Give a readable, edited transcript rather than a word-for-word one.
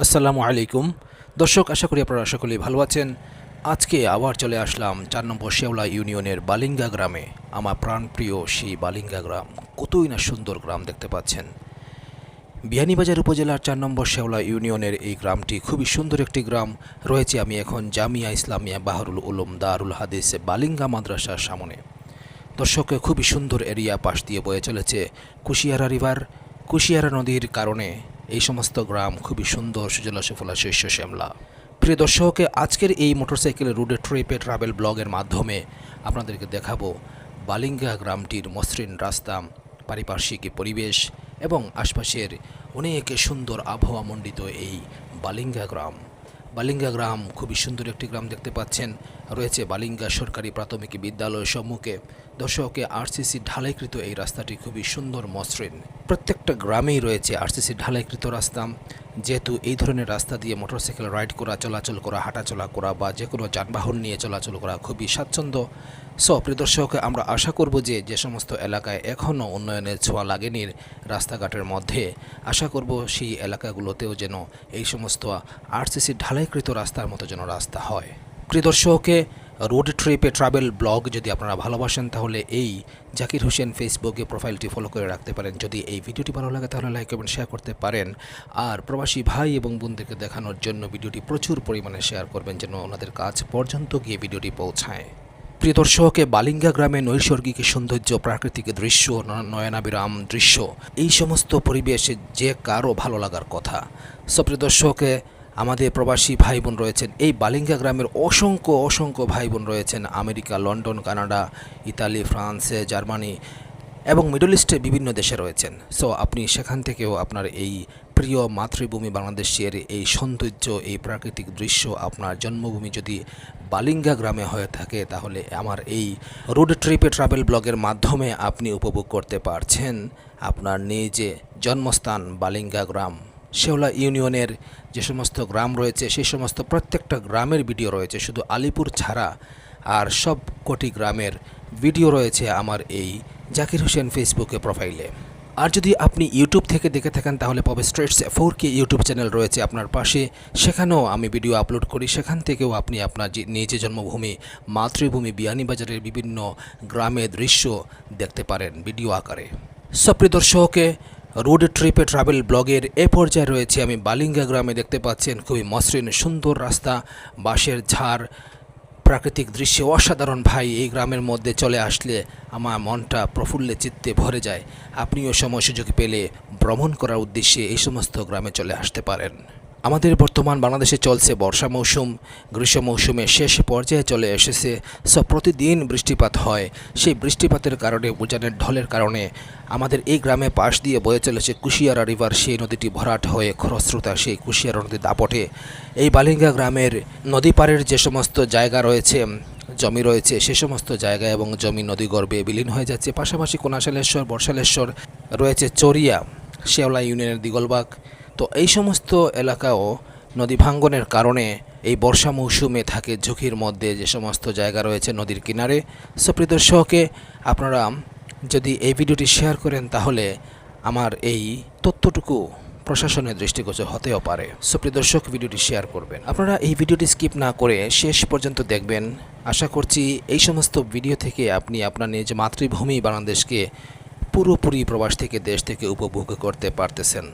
আসসালামু আলাইকুম দর্শক, আশা করি আপনারা সকলেই ভালো আছেন। আজকে আবার চলে আসলাম ৪ নম্বর শেওলা ইউনিয়নের বালিঙ্গা গ্রামে। আমার প্রাণপ্রিয় সেই বালিঙ্গা গ্রাম, কতই না সুন্দর গ্রাম দেখতে পাচ্ছেন। বিয়ানীবাজার উপজেলার ৪ নম্বর শেওলা ইউনিয়নের এই গ্রামটি খুবই সুন্দর একটি গ্রাম। রয়েছে আমি এখন জামিয়া ইসলামিয়া বাহরুল উলুম দারুল হাদিস বালিঙ্গা মাদ্রাসার সামনে। দর্শক, খুবই সুন্দর এরিয়া, পাশ দিয়ে বয়ে চলেছে কুশিয়ারা রিভার। কুশিয়ারা নদীর কারণে এই সমস্ত গ্রাম খুবই সুন্দর, সুজলা সুফলা শস্য শ্যামলা। প্রিয় দর্শক, আজকের এই মোটরসাইকেল রোড ট্রিপে ট্রাভেল ব্লগের মাধ্যমে আপনাদেরকে দেখাবো বালিঙ্গা গ্রামটির মসৃণ রাস্তা, পারিপার্শ্বিক পরিবেশ এবং আশপাশের অনেক সুন্দর আবহাওয়া মণ্ডিত এই বালিঙ্গা গ্রাম। বালিঙ্গা গ্রাম খুবই সুন্দর একটি গ্রাম দেখতে পাচ্ছেন। রয়েছে বালিঙ্গা সরকারি প্রাথমিক বিদ্যালয় সম্মুখে। দর্শকে আরসিসি ঢালাইকৃত এই রাস্তাটি খুবই সুন্দর মসৃণ। প্রত্যেকটা গ্রামেই রয়েছে আরসিসি ঢালাইকৃত রাস্তা। যেহেতু এই ধরনের রাস্তা দিয়ে মোটরসাইকেল রাইড করা, চলাচল করা, হাঁটাচলা করা বা যে কোনো যানবাহন নিয়ে চলাচল করা খুবই স্বাচ্ছন্দ্য। প্রিয় দর্শক, আমরা আশা করব যে সমস্ত এলাকায় এখনও উন্নয়নের ছোঁয়া লাগেনি রাস্তাঘাটের মধ্যে, আশা করব সেই এলাকাগুলোতেও যেন এই সমস্ত আরসিসি ঢালাইকৃত রাস্তার মতো যেন রাস্তা হয়। প্রিয় দর্শকে, রোড ট্রিপে ট্রাভেল ব্লগ যদি আপনারা ভালোবাসেন তাহলে এই জাকির হোসেন ফেসবুকে প্রোফাইলটি ফলো করে রাখতে পারেন। যদি এই ভিডিওটি ভালো লাগে তাহলে লাইক এবং শেয়ার করতে পারেন। আর প্রবাসী ভাই এবং বোনদেরকে দেখানোর জন্য ভিডিওটি প্রচুর পরিমাণে শেয়ার করবেন যেন ওনাদের কাছ পর্যন্ত গিয়ে ভিডিওটি পৌঁছায়। প্রিয় দর্শকে, বালিঙ্গা গ্রামে নৈসর্গিক সৌন্দর্য, প্রাকৃতিক দৃশ্য, নয়নাবিরাম দৃশ্য, এই সমস্ত পরিবেশে যে কারো ভালো লাগার কথা। প্রিয় দর্শকে, আমাদের প্রবাসী ভাই বোন রয়েছেন এই বালিঙ্গা গ্রামের, অসংখ্য ভাই বোন রয়েছেন America, London, Canada, Italy, France, Germany এবং মিডল ইস্টে বিভিন্ন দেশে রয়েছেন। আপনি সেখান থেকেও আপনার এই প্রিয় মাতৃভূমি বাংলাদেশের এই সৌন্দর্য, এই প্রাকৃতিক দৃশ্য, আপনার জন্মভূমি যদি বালিঙ্গা গ্রামে হয়ে থাকে তাহলে আমার এই রোড ট্রিপে ট্রাভেল ব্লগের মাধ্যমে আপনি উপভোগ করতে পারছেন আপনার নিজে জন্মস্থান বালিঙ্গা গ্রাম। শেওলা ইউনিয়নের যে সমস্ত গ্রাম রয়েছে সেই সমস্ত প্রত্যেকটা গ্রামের ভিডিও রয়েছে, শুধু আলিপুর ছাড়া আর সব কোটি গ্রামের ভিডিও রয়েছে আমার এই জাকির হোসেন ফেসবুকে প্রোফাইলে। আর যদি আপনি ইউটিউব থেকে দেখে থাকেন তাহলে পবে স্ট্রেটস 4K ইউটিউব চ্যানেল রয়েছে আপনার পাশে, সেখানেও আমি ভিডিও আপলোড করি। সেখান থেকেও আপনি আপনার নিজে জন্মভূমি মাতৃভূমি বিয়ানীবাজারের বিভিন্ন গ্রামের দৃশ্য দেখতে পারেন ভিডিও আকারে। প্রিয় দর্শকে, রোড ট্রিপে ট্রাভেল ব্লগের এ পর্যায়ে রয়েছে আমি বালিঙ্গা গ্রামে। দেখতে পাচ্ছেন খুবই মসৃণ সুন্দর রাস্তা, বাঁশের ঝাড়, প্রাকৃতিক দৃশ্য অসাধারণ। ভাই, এই গ্রামের মধ্যে চলে আসলে আমার মনটা প্রফুল্লে চিত্তে ভরে যায়। আপনিও সময় সুযোগ পেলে ভ্রমণ করার উদ্দেশ্যে এই সমস্ত গ্রামে চলে আসতে পারেন। আমাদের বর্তমান বাংলাদেশে চলছে বর্ষা মৌসুম, গ্রীষ্ম মৌসুমে শেষ পর্যায়ে চলে এসেছে। প্রতিদিন বৃষ্টিপাত হয়। সেই বৃষ্টিপাতের কারণে, উজানের ঢলের কারণে আমাদের এই গ্রামে পাশ দিয়ে বয়ে চলেছে কুশিয়ারা রিভার। সেই নদীটি ভরাট হয়ে খরস্রোতা সেই কুশিয়ারা নদীর দাপটে এই বালিঙ্গা গ্রামের নদী পাড়ের যে সমস্ত জায়গা রয়েছে, জমি রয়েছে, সে সমস্ত জায়গা এবং জমি নদীগর্ভে বিলীন হয়ে যাচ্ছে। পাশাপাশি কোনাশালেশ্বর, বর্ষালেশ্বর রয়েছে, চরিয়া, শেওলা ইউনিয়নের দিগলবাগ। এই সমস্ত এলাকাও নদী ভাঙ্গনের কারণে এই বর্ষা মৌসুমে থাকে ঝুঁকির মধ্যে। যে সমস্ত জায়গা রয়েছে নদীর কিনারে, প্রিয় দর্শকে, আপনারা যদি এই ভিডিওটি শেয়ার করেন তাহলে আমার এই তথ্যটুকু প্রশাসনের দৃষ্টিগোচর হতেও পারে। প্রিয় দর্শক, ভিডিওটি শেয়ার করবেন। আপনারা এই ভিডিওটি স্কিপ না করে শেষ পর্যন্ত দেখবেন। আশা করছি এই সমস্ত ভিডিও থেকে আপনি আপনার নিজ মাতৃভূমি বাংলাদেশকে পুরোপুরি প্রবাস থেকে, দেশ থেকে উপভোগ করতে পারতেছেন।